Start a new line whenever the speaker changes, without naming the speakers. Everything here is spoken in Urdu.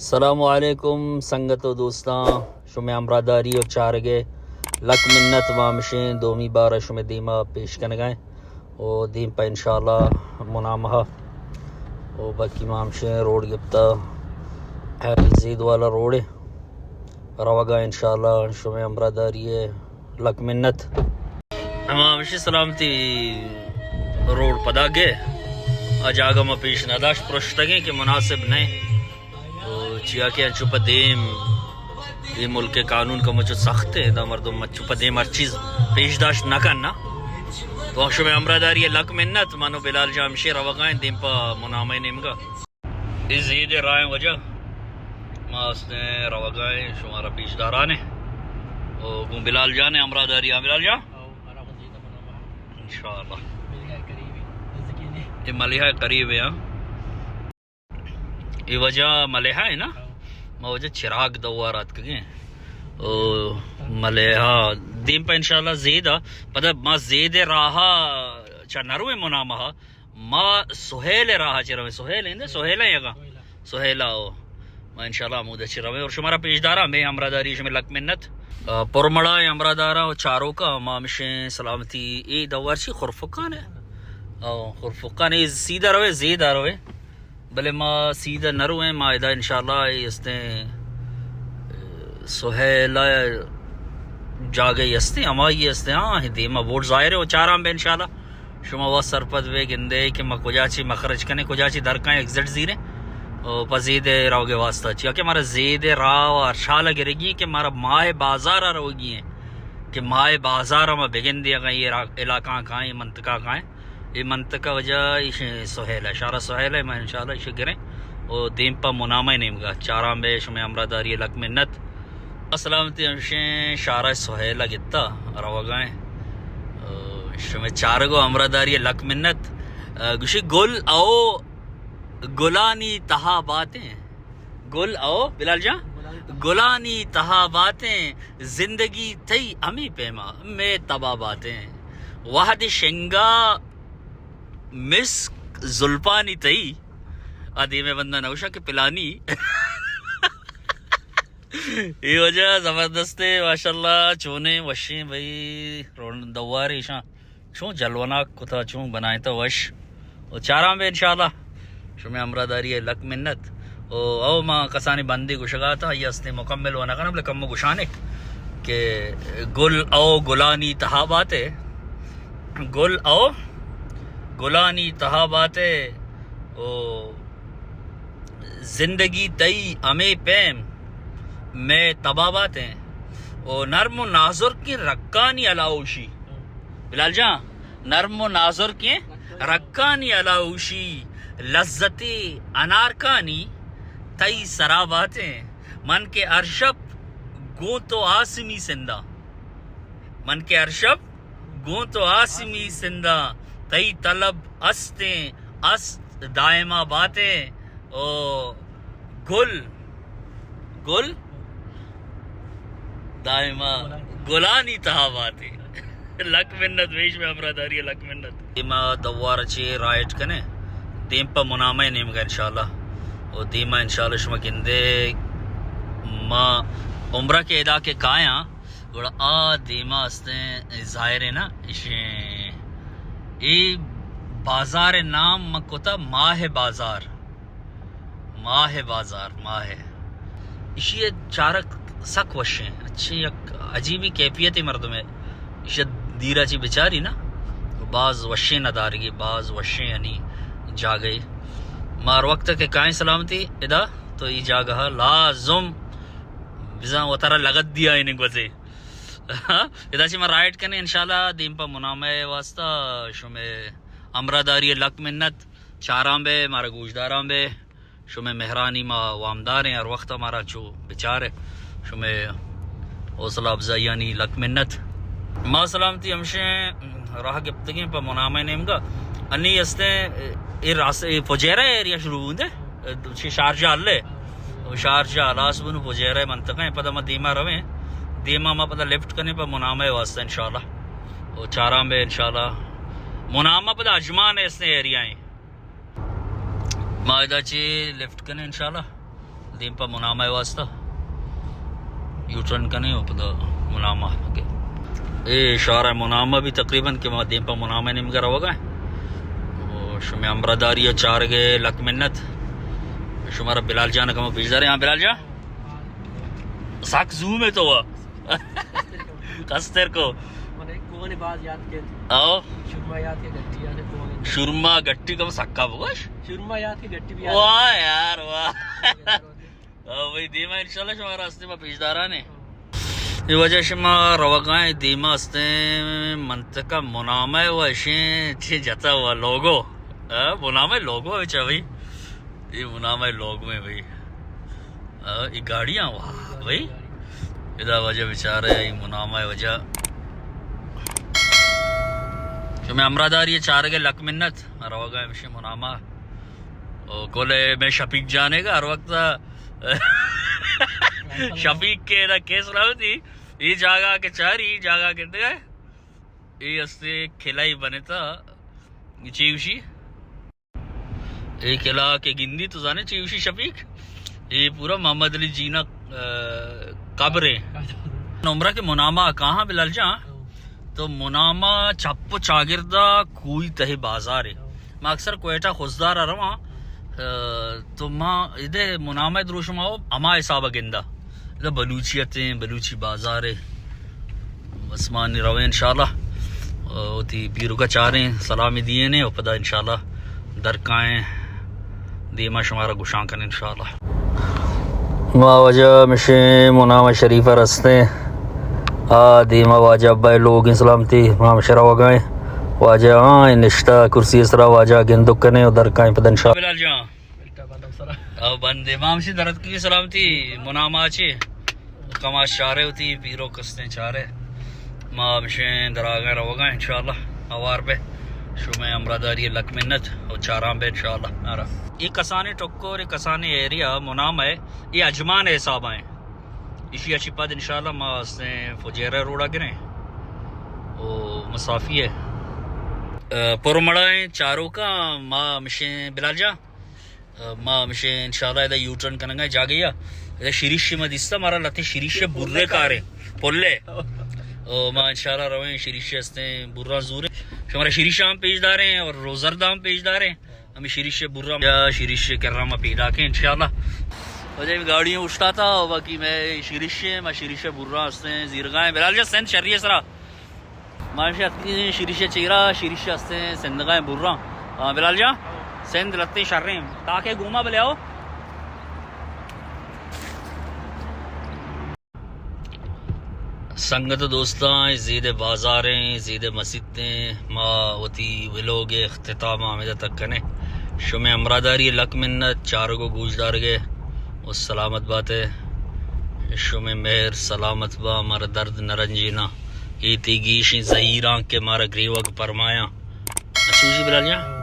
السلام علیکم سنگت و دوستاں شما امراداری و چارگے لک منت مامشین دومی بارہ شما دیما پیش کرنے گئے و دیم پہ انشاءاللہ منامہ و باقی مامشین روڈ گپتا زید والا روڈ روگا انشاءاللہ شما امراداری لک منت مامشی سلامتی روڈ پدا گئے آج آگا ما پیش نداشت پرشتگیں کہ مناسب نہیں چیا کہ چپ دیم یہ ملک قانون کا مجھے سخت ہے دا مردم چپ دیم ہر چیز پیش داشت نہ کرنا تو شب امراداری لک منت مانو بلال جامشی روگائیں دیم پا منامہ نمگا اس عید رائیں وجہ ما اس نے روگائیں شمارا پیش دارانے اور بلال جانے امراداری بلال جان انشاءاللہ یہ ملیحہ قریب ہے یہ وجہ ملیحہ ہے نا ما وجہ چراغ دوارات کگیں ملیحہ دیم پہ انشاءاللہ زیدہ پتہ ما زید راہا چا نروے منامہ ما سہیل راہا چی روے سہیل ہے سہیل ہے یگا سہیلہ ہو ما انشاءاللہ مودہ چی روے اور شمارا پیشدارا میں امراداری شمی لک منت پرمڑا امرادارا و چاروں کا مامشیں سلامتی ای دوار چی خرفقان ہے خرفقان ای سیدہ روے زیدہ روے بلے ما سیدھا نہ روئیں ما ادھا انشاءاللہ اس نے سہیلہ جاگئی استے امائی استے دیما ووٹ ظاہر ہے وہ چارام بے انشاءاللہ شما وہ سرپد وے گندے کہ ما کجاچی مخرج کنے کجاچی درکائیں ایگزٹ زیریں پا زید راو گے واسطہ چیا کہ مارا زید راو ارشالہ گرے گی کہ مارا ماہ بازارہ رو گی ہیں کہ ماہ بازارہ ما بگن دیا گئیں یہ علاقہ کھائیں یہ منطقہ کھائیں یہ منطقہ وجہ سہیل ہے شارہ سہیل ہے میں انشاءاللہ اسے گریں اور دیم پا منامہ نیم گا چارام بے شمی امراداری لک منت السلامتی ہمشیں شارہ سہیلہ گتا روگائیں شمی چارگو امراداری لک منت گوشی گل او گلانی تہا باتیں گل او بلال جان گلانی تہا باتیں زندگی تھی امی پیما میں تبا باتیں وحد شنگا مسک زلپانی تئی آدھی میں بندہ نوشا کہ پلانی یہ وجہ زبردست ہے ماشاءاللہ چونے وشیں بھئی دوار ایشاں چون جلوناک کتا چون بنائیں تا وش اور چاراں بے انشاءاللہ شمی امراداری لک منت او ما کسانی بندی گشگا تھا یہ اس نے مکمل ہونا کرنا بلے کم گشانے کہ گل او گلانی تہا باتے گل او گلانی تہا باتے او زندگی تئی ہمیں پیم میں تبا باتیں او نرم و نازر کی رکانی علاوشی بلال جان نرم و نازر کی رکانی علاوشی لذتی انارکانی تئی سرا باتیں من کے ارشب گو تو آسمی سندہ من کے ارشب گو تو آسمی سندہ تئی طلب استیں است دائمہ باتیں او گل گل دائمہ گلانی تہا باتیں لک منت ویش میں امراداری لک منت دیما دوار اچھی رائٹ کنے دیم پا منامہ نیم گا انشاءاللہ اور دیما انشاءاللہ شما گندے ما عمرہ کے ادا کے کائیاں گوڑا دیما استیں ظاہر ہے نا ای بازار نام مکوتا ماہ بازار ماہ بازار ماہ اسی چارک سک وشیں اچھی عجیبی کیفیتی مردم ہے اسی دیرہ چی بچاری نا بعض وشیں نہ دارگی بعض وشیں یعنی جا گئی مار وقت کے کائیں سلامتی ادا تو ای جاگہ لازم بزاں و ترہ لگت دیا انہیں گوزے ادا چی میں رائٹ کرنے انشاءاللہ دیم پا منامہ واسطہ شمی امراداری لک منت چارام بے مارا گوشدارام بے شمی مہرانی ما وامدار ہیں ہر وقت ہمارا چو بچار ہے شمی حوصلہ افزائیانی لک منت ما سلامتی ہمشیں راہ گپتگیں پا منامہ نیم گا انی استے فجیرہ ایریا شروع ہوندے شارجہ اللہ شارجہ علاس بنو فجیرہ منطقہ ہیں پتہ ما دیما رویں دیما ما پتہ لیفٹ کرنے پا منامہ واسطہ انشاءاللہ اور چارام بے انشاءاللہ منامہ پتہ اجمان ہے اس نے ایریا ہیں مائدہ چی لیفٹ کرنے انشاءاللہ دیم پا منامہ واسطہ یو ٹرن کرنے ہو پدا منامہ کے اے شارع منامہ بھی تقریباً کہ وہاں دیم پا منامہ نیم گرہ ہوگا شمی امرداری چار گے لک منت شمارا بلال جان کم پیش دارے. ہاں بلال جان ساک زوم ہے تو وہ کستر کو آؤ شرما گٹی کم سکا بگوش واہ یار واہ بھئی دیما انشاءاللہ شما راستے میں پیش دارانے یہ وجہ شما روگائیں دیما ہستے منطقہ منامہ و اشیں چھ جتا ہوا لوگو منامہ لوگو ہے چاہ بھئی یہ منامہ لوگ میں بھئی یہ گاڑیاں واہ بھئی ادا وجہ بچارے یہ منامہ وجہ جو میں امراداری چار گے لک منت روگائیں مشی منامہ کولے میں شفیق جانے گا ہر وقت شفیق کے دا کیس رہو تھی یہ جاگا کے چاری یہ جاگا کے دے یہ ہستے کھلائی بنے تھا چیوشی یہ کھلا کے گندی تو جانے چیوشی شفیق یہ پورا محمد علی جینا قبریں نمرہ کے منامہ کہاں بلال جان تو منامہ چپ چاگردہ کوئی تہ بازار ہے میں اکثر کوئٹہ خوزدار رہا تو ماں ادھے منامہ دروش ماں اما حسابہ گندہ ادھے بلوچیتیں بلوچی بازار ہے اسمانی روے انشاءاللہ ہوتی پیرو کا چاریں سلامی دیے نے اور پدا انشاءاللہ درکائیں دیما شمارا گشان کریں انشاءاللہ ماں وجہ مشے منامہ شریفہ رستے دیما واجہ ابائی لوگ سلامتی ماں مشرہ وگائیں واجہ نشتہ کرسی اسرا واجہ گندکنے ادھر کائیں پدن شاہ بلال جان او بندے مامشی درد کی سلامتی منامہ آچے کماش چارے ہوتی پیرو کستیں چارے مامشین دراغیں روگائیں انشاءاللہ اوار پہ شمی امراداری لک منت اور چارام پہ انشاءاللہ یہ کسانے ٹکور یہ کسانے ایریا منامہ ہے یہ اجمان حساب آئیں اسی اچھی پد انشاءاللہ ماں اسنے فجیرہ روڑا گریں وہ مسافی ہے پرمڑائیں چاروں کا ماں مشیں بلال جا ماں مشیں انشاءاللہ ادھا یو ٹرن کننگا جا گیا ادھا شریش مدیستا مارا لتے شریش برے کارے پولے ماں انشاءاللہ رویں شریش استے برا زوریں ہمارا شریش ہم پیش داریں اور روزردہ ہم پیش داریں ہمیں شریش برا شریش کرامہ پیدا کے انشاءاللہ وجہ میں گاڑیوں اٹھتا تھا باقی میں شریش برا استے زیرگائیں بلال جا سند شریع سرا ماشاء شریش چیرا شریش ہستے سندگائیں برا بلال جا سند لتے شریم تاکہ گوما بلے آؤ سنگت دوستاں زید بازاریں زید مسجدیں ماں وتی ولوگ اختتام آمدہ تک کنے شمی امراداری لک منت چاروں کو گوش دار گئے وہ سلامت بات ہے شمی مہر سلامت با ہمارا درد نرنجینا ایتی گیشی زہیران کے مارا گریوگ پرمایا اچھو جی بلال جا